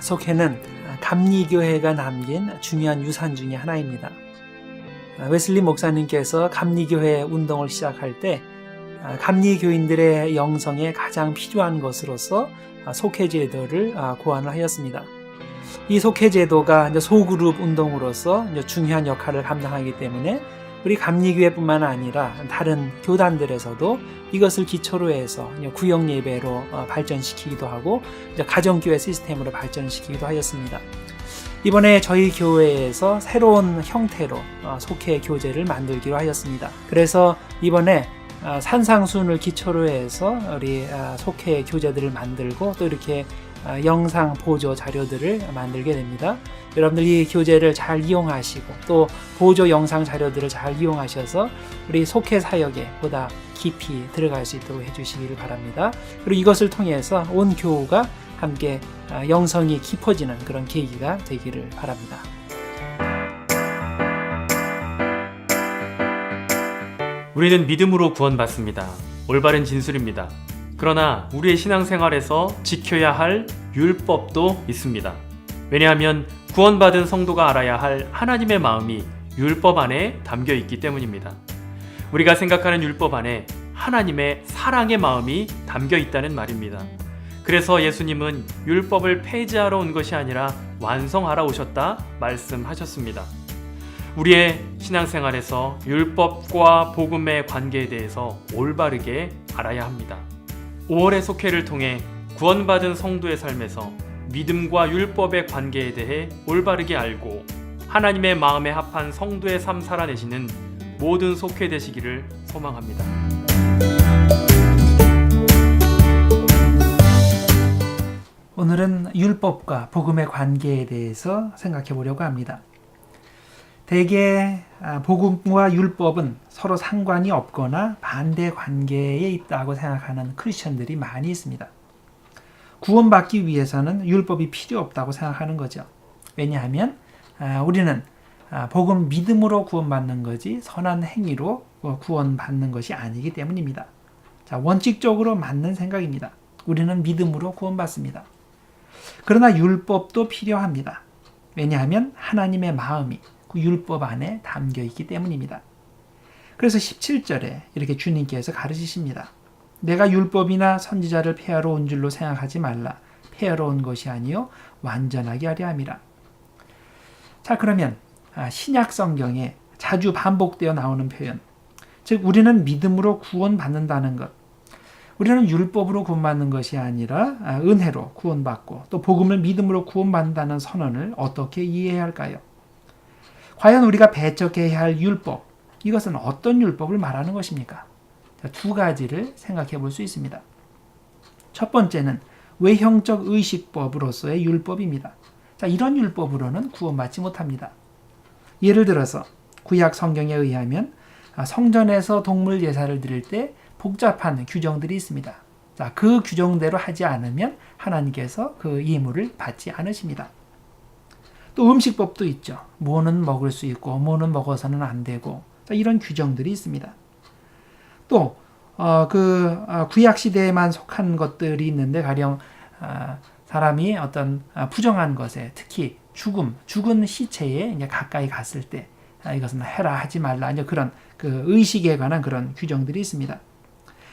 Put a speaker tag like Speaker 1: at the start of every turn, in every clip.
Speaker 1: 속회는 감리교회가 남긴 중요한 유산 중의 하나입니다. 웨슬리 목사님께서 감리교회 운동을 시작할 때 감리교인들의 영성에 가장 필요한 것으로서 속회제도를 고안을 하였습니다. 이 속회제도가 소그룹 운동으로서 중요한 역할을 감당하기 때문에 우리 감리교회뿐만 아니라 다른 교단들에서도 이것을 기초로 해서 구역 예배로 발전시키기도 하고 가정교회 시스템으로 발전시키기도 하였습니다. 이번에 저희 교회에서 새로운 형태로 속회 교제를 만들기로 하였습니다. 그래서 이번에 산상순을 기초로 해서 우리 속회 교재들을 만들고 또 이렇게 영상 보조 자료들을 만들게 됩니다. 여러분들 이 교재를 잘 이용하시고 또 보조 영상 자료들을 잘 이용하셔서 우리 속회 사역에 보다 깊이 들어갈 수 있도록 해주시기를 바랍니다. 그리고 이것을 통해서 온 교우가 함께 영성이 깊어지는 그런 계기가 되기를 바랍니다.
Speaker 2: 우리는 믿음으로 구원받습니다. 올바른 진술입니다. 그러나 우리의 신앙생활에서 지켜야 할 율법도 있습니다. 왜냐하면 구원받은 성도가 알아야 할 하나님의 마음이 율법 안에 담겨 있기 때문입니다. 우리가 생각하는 율법 안에 하나님의 사랑의 마음이 담겨 있다는 말입니다. 그래서 예수님은 율법을 폐지하러 온 것이 아니라 완성하러 오셨다 말씀하셨습니다. 우리의 신앙생활에서 율법과 복음의 관계에 대해서 올바르게 알아야 합니다. 5월의 속회를 통해 구원받은 성도의 삶에서 믿음과 율법의 관계에 대해 올바르게 알고 하나님의 마음에 합한 성도의 삶 살아내시는 모든 속회 되시기를 소망합니다.
Speaker 1: 오늘은 율법과 복음의 관계에 대해서 생각해 보려고 합니다. 대개 복음과 율법은 서로 상관이 없거나 반대 관계에 있다고 생각하는 크리스천들이 많이 있습니다. 구원받기 위해서는 율법이 필요 없다고 생각하는 거죠. 왜냐하면 우리는 복음 믿음으로 구원받는 거지 선한 행위로 구원받는 것이 아니기 때문입니다. 자, 원칙적으로 맞는 생각입니다. 우리는 믿음으로 구원받습니다. 그러나 율법도 필요합니다. 왜냐하면 하나님의 마음이 그 율법 안에 담겨 있기 때문입니다. 그래서 17절에 이렇게 주님께서 가르치십니다. 내가 율법이나 선지자를 폐하러 온 줄로 생각하지 말라. 폐하러 온 것이 아니요 완전하게 하려 함이라. 자, 그러면 신약 성경에 자주 반복되어 나오는 표현, 즉 우리는 믿음으로 구원받는다는 것, 우리는 율법으로 구원받는 것이 아니라 은혜로 구원받고 또 복음을 믿음으로 구원받는다는 선언을 어떻게 이해해야 할까요? 과연 우리가 배척해야 할 율법, 이것은 어떤 율법을 말하는 것입니까? 두 가지를 생각해 볼 수 있습니다. 첫 번째는 외형적 의식법으로서의 율법입니다. 자, 이런 율법으로는 구원받지 못합니다. 예를 들어서 구약 성경에 의하면 성전에서 동물 제사를 드릴 때 복잡한 규정들이 있습니다. 자, 그 규정대로 하지 않으면 하나님께서 그 예물을 받지 않으십니다. 또 음식법도 있죠. 뭐는 먹을 수 있고 뭐는 먹어서는 안 되고 이런 규정들이 있습니다. 또 구약 시대에만 속한 것들이 있는데 가령 사람이 어떤 부정한 것에 특히 죽은 시체에 이제 가까이 갔을 때 이것은 해라 하지 말라 이제 그런 그 의식에 관한 그런 규정들이 있습니다.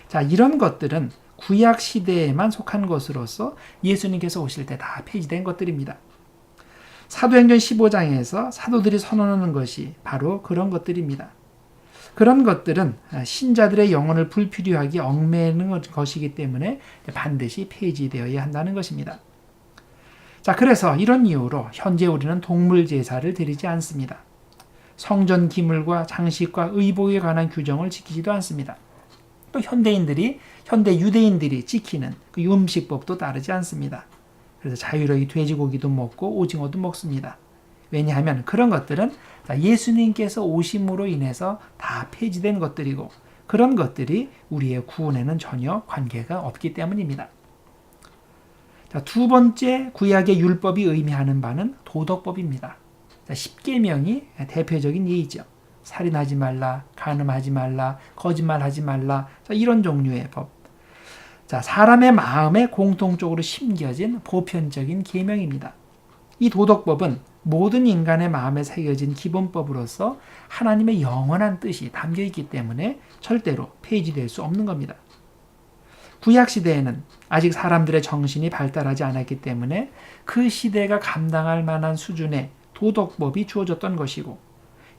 Speaker 1: 자, 이런 것들은 구약 시대에만 속한 것으로서 예수님께서 오실 때 다 폐지된 것들입니다. 사도행전 15장에서 사도들이 선언하는 것이 바로 그런 것들입니다. 그런 것들은 신자들의 영혼을 불필요하게 얽매이는 것이기 때문에 반드시 폐지되어야 한다는 것입니다. 자, 그래서 이런 이유로 현재 우리는 동물 제사를 드리지 않습니다. 성전 기물과 장식과 의복에 관한 규정을 지키지도 않습니다. 또 현대 유대인들이 지키는 그 음식법도 따르지 않습니다. 그래서 자유로이 돼지고기도 먹고 오징어도 먹습니다. 왜냐하면 그런 것들은 예수님께서 오심으로 인해서 다 폐지된 것들이고 그런 것들이 우리의 구원에는 전혀 관계가 없기 때문입니다. 자, 두 번째 구약의 율법이 의미하는 바는 도덕법입니다. 자, 십계명이 대표적인 예이죠. 살인하지 말라, 간음하지 말라, 거짓말하지 말라, 자, 이런 종류의 법. 자, 사람의 마음에 공통적으로 심겨진 보편적인 계명입니다. 이 도덕법은 모든 인간의 마음에 새겨진 기본법으로서 하나님의 영원한 뜻이 담겨 있기 때문에 절대로 폐지될 수 없는 겁니다. 구약 시대에는 아직 사람들의 정신이 발달하지 않았기 때문에 그 시대가 감당할 만한 수준의 도덕법이 주어졌던 것이고,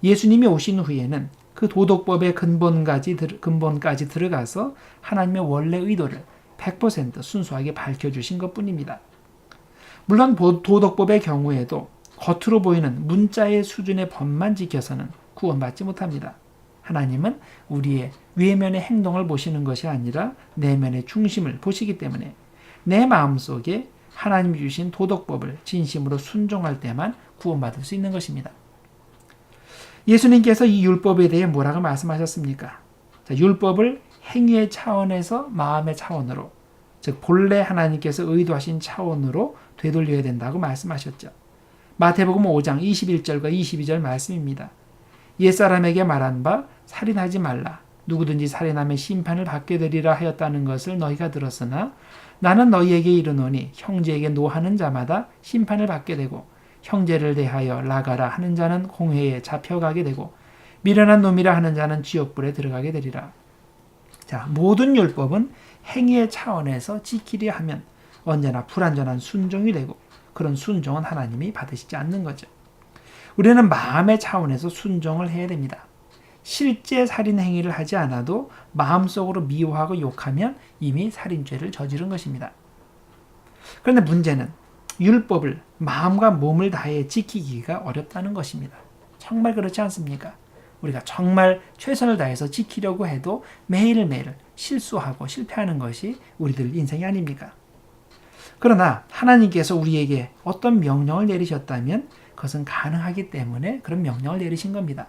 Speaker 1: 예수님이 오신 후에는 그 도덕법의 근본까지 들어가서 하나님의 원래 의도를 100% 순수하게 밝혀주신 것뿐입니다. 물론 도덕법의 경우에도 겉으로 보이는 문자의 수준의 법만 지켜서는 구원받지 못합니다. 하나님은 우리의 외면의 행동을 보시는 것이 아니라 내면의 중심을 보시기 때문에 내 마음속에 하나님이 주신 도덕법을 진심으로 순종할 때만 구원받을 수 있는 것입니다. 예수님께서 이 율법에 대해 뭐라고 말씀하셨습니까? 자, 율법을 행위의 차원에서 마음의 차원으로, 즉 본래 하나님께서 의도하신 차원으로 되돌려야 된다고 말씀하셨죠. 마태복음 5장 21절과 22절 말씀입니다. 옛사람에게 말한 바 살인하지 말라. 누구든지 살인하면 심판을 받게 되리라 하였다는 것을 너희가 들었으나 나는 너희에게 이르노니 형제에게 노하는 자마다 심판을 받게 되고 형제를 대하여 나가라 하는 자는 공회에 잡혀가게 되고 미련한 놈이라 하는 자는 지옥불에 들어가게 되리라. 자, 모든 율법은 행위의 차원에서 지키려 하면 언제나 불완전한 순종이 되고 그런 순종은 하나님이 받으시지 않는 거죠. 우리는 마음의 차원에서 순종을 해야 됩니다. 실제 살인 행위를 하지 않아도 마음속으로 미워하고 욕하면 이미 살인죄를 저지른 것입니다. 그런데 문제는 율법을 마음과 몸을 다해 지키기가 어렵다는 것입니다. 정말 그렇지 않습니까? 우리가 정말 최선을 다해서 지키려고 해도 매일매일 실수하고 실패하는 것이 우리들 인생이 아닙니까? 그러나 하나님께서 우리에게 어떤 명령을 내리셨다면 그것은 가능하기 때문에 그런 명령을 내리신 겁니다.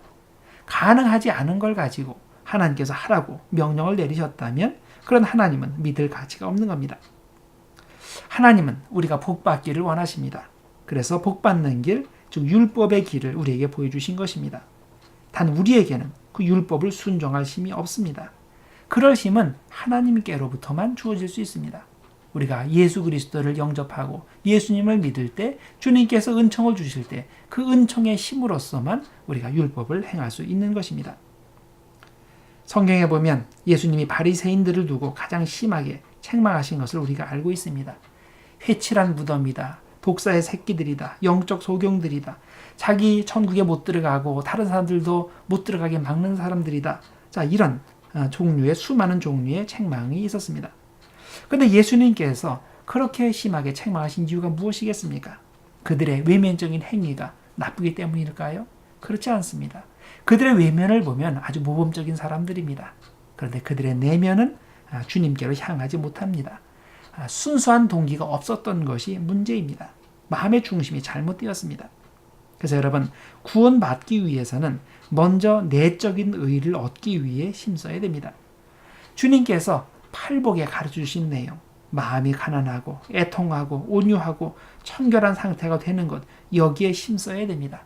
Speaker 1: 가능하지 않은 걸 가지고 하나님께서 하라고 명령을 내리셨다면 그런 하나님은 믿을 가치가 없는 겁니다. 하나님은 우리가 복받기를 원하십니다. 그래서 복받는 길, 즉 율법의 길을 우리에게 보여주신 것입니다. 단 우리에게는 그 율법을 순종할 힘이 없습니다. 그럴 힘은 하나님께로부터만 주어질 수 있습니다. 우리가 예수 그리스도를 영접하고 예수님을 믿을 때 주님께서 은총을 주실 때 그 은총의 힘으로서만 우리가 율법을 행할 수 있는 것입니다. 성경에 보면 예수님이 바리새인들을 두고 가장 심하게 책망하신 것을 우리가 알고 있습니다. 회칠한 무덤이다. 독사의 새끼들이다. 영적 소경들이다. 자기 천국에 못 들어가고 다른 사람들도 못 들어가게 막는 사람들이다. 자, 이런 종류의 수많은 종류의 책망이 있었습니다. 그런데 예수님께서 그렇게 심하게 책망하신 이유가 무엇이겠습니까? 그들의 외면적인 행위가 나쁘기 때문일까요? 그렇지 않습니다. 그들의 외면을 보면 아주 모범적인 사람들입니다. 그런데 그들의 내면은 주님께로 향하지 못합니다. 순수한 동기가 없었던 것이 문제입니다. 마음의 중심이 잘못되었습니다. 그래서 여러분, 구원받기 위해서는 먼저 내적인 의를 얻기 위해 힘써야 됩니다. 주님께서 팔복에 가르쳐주신 내용, 마음이 가난하고 애통하고 온유하고 청결한 상태가 되는 것, 여기에 힘써야 됩니다.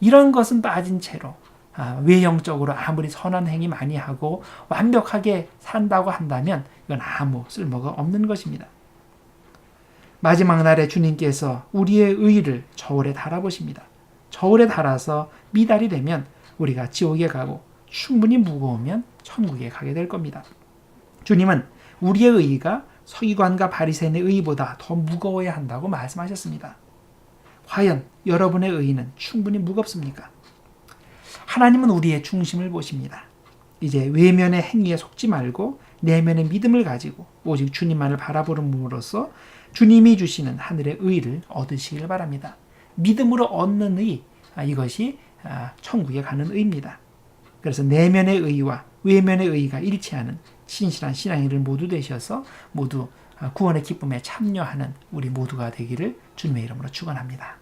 Speaker 1: 이런 것은 빠진 채로 외형적으로 아무리 선한 행위 많이 하고 완벽하게 산다고 한다면 이건 아무 쓸모가 없는 것입니다. 마지막 날에 주님께서 우리의 의를 저울에 달아보십니다. 저울에 달아서 미달이 되면 우리가 지옥에 가고 충분히 무거우면 천국에 가게 될 겁니다. 주님은 우리의 의가 서기관과 바리새인의 의보다 더 무거워야 한다고 말씀하셨습니다. 과연 여러분의 의는 충분히 무겁습니까? 하나님은 우리의 중심을 보십니다. 이제 외면의 행위에 속지 말고 내면의 믿음을 가지고 오직 주님만을 바라보름으로써 주님이 주시는 하늘의 의를 얻으시길 바랍니다. 믿음으로 얻는 의, 이것이 천국에 가는 의입니다. 그래서 내면의 의와 외면의 의가 일치하는 신실한 신앙인들 모두 되셔서 모두 구원의 기쁨에 참여하는 우리 모두가 되기를 주님의 이름으로 축원합니다.